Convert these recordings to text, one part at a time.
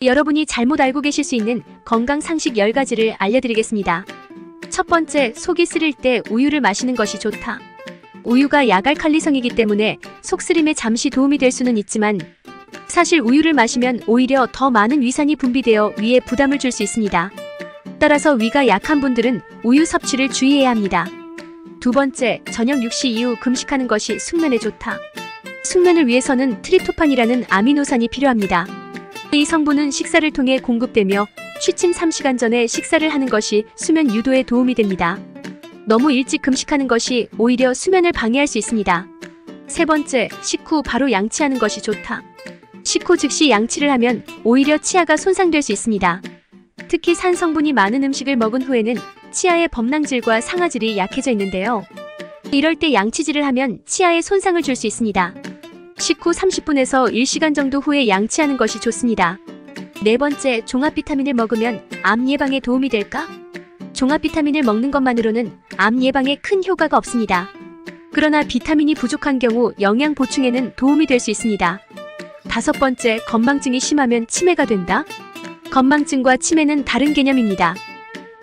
여러분이 잘못 알고 계실 수 있는 건강 상식 10가지를 알려드리겠습니다. 첫 번째, 속이 쓰릴 때 우유를 마시는 것이 좋다. 우유가 약알칼리성이기 때문에 속쓰림에 잠시 도움이 될 수는 있지만 사실 우유를 마시면 오히려 더 많은 위산이 분비되어 위에 부담을 줄 수 있습니다. 따라서 위가 약한 분들은 우유 섭취를 주의해야 합니다. 두 번째, 저녁 6시 이후 금식하는 것이 숙면에 좋다. 숙면을 위해서는 트립토판이라는 아미노산이 필요합니다. 이 성분은 식사를 통해 공급되며 취침 3시간 전에 식사를 하는 것이 수면 유도에 도움이 됩니다. 너무 일찍 금식하는 것이 오히려 수면을 방해할 수 있습니다. 세 번째, 식후 바로 양치하는 것이 좋다. 식후 즉시 양치를 하면 오히려 치아가 손상될 수 있습니다. 특히 산 성분이 많은 음식을 먹은 후에는 치아의 범랑질과 상아질이 약해져 있는데요. 이럴 때 양치질을 하면 치아에 손상을 줄 수 있습니다. 식후 30분에서 1시간 정도 후에 양치하는 것이 좋습니다. 네 번째, 종합 비타민을 먹으면 암 예방에 도움이 될까? 종합 비타민을 먹는 것만으로는 암 예방에 큰 효과가 없습니다. 그러나 비타민이 부족한 경우 영양 보충에는 도움이 될 수 있습니다. 다섯 번째, 건망증이 심하면 치매가 된다? 건망증과 치매는 다른 개념입니다.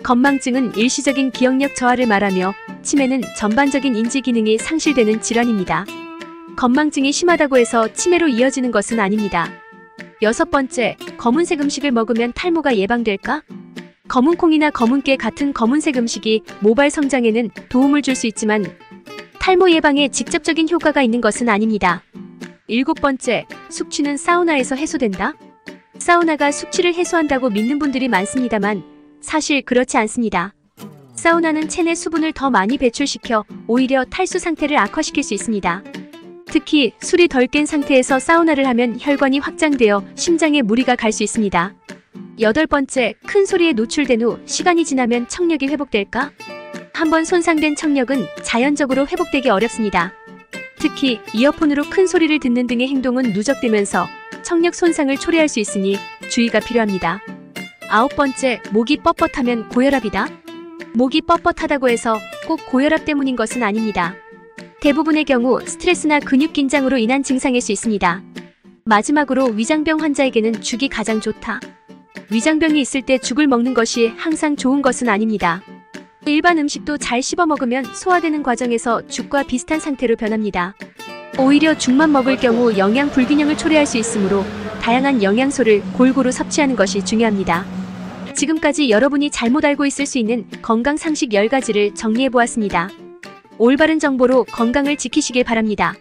건망증은 일시적인 기억력 저하를 말하며 치매는 전반적인 인지 기능이 상실되는 질환입니다. 건망증이 심하다고 해서 치매로 이어지는 것은 아닙니다. 여섯 번째, 검은색 음식을 먹으면 탈모가 예방될까? 검은콩이나 검은깨 같은 검은색 음식이 모발 성장에는 도움을 줄 수 있지만 탈모 예방에 직접적인 효과가 있는 것은 아닙니다. 일곱 번째, 숙취는 사우나에서 해소된다? 사우나가 숙취를 해소한다고 믿는 분들이 많습니다만 사실 그렇지 않습니다. 사우나는 체내 수분을 더 많이 배출시켜 오히려 탈수 상태를 악화시킬 수 있습니다. 특히 술이 덜 깬 상태에서 사우나를 하면 혈관이 확장되어 심장에 무리가 갈 수 있습니다. 여덟 번째, 큰 소리에 노출된 후 시간이 지나면 청력이 회복될까? 한번 손상된 청력은 자연적으로 회복되기 어렵습니다. 특히 이어폰으로 큰 소리를 듣는 등의 행동은 누적되면서 청력 손상을 초래할 수 있으니 주의가 필요합니다. 아홉 번째, 목이 뻣뻣하면 고혈압이다? 목이 뻣뻣하다고 해서 꼭 고혈압 때문인 것은 아닙니다. 대부분의 경우 스트레스나 근육 긴장으로 인한 증상일 수 있습니다. 마지막으로 위장병 환자에게는 죽이 가장 좋다. 위장병이 있을 때 죽을 먹는 것이 항상 좋은 것은 아닙니다. 일반 음식도 잘 씹어 먹으면 소화되는 과정에서 죽과 비슷한 상태로 변합니다. 오히려 죽만 먹을 경우 영양 불균형을 초래할 수 있으므로 다양한 영양소를 골고루 섭취하는 것이 중요합니다. 지금까지 여러분이 잘못 알고 있을 수 있는 건강 상식 10가지를 정리해보았습니다. 올바른 정보로 건강을 지키시길 바랍니다.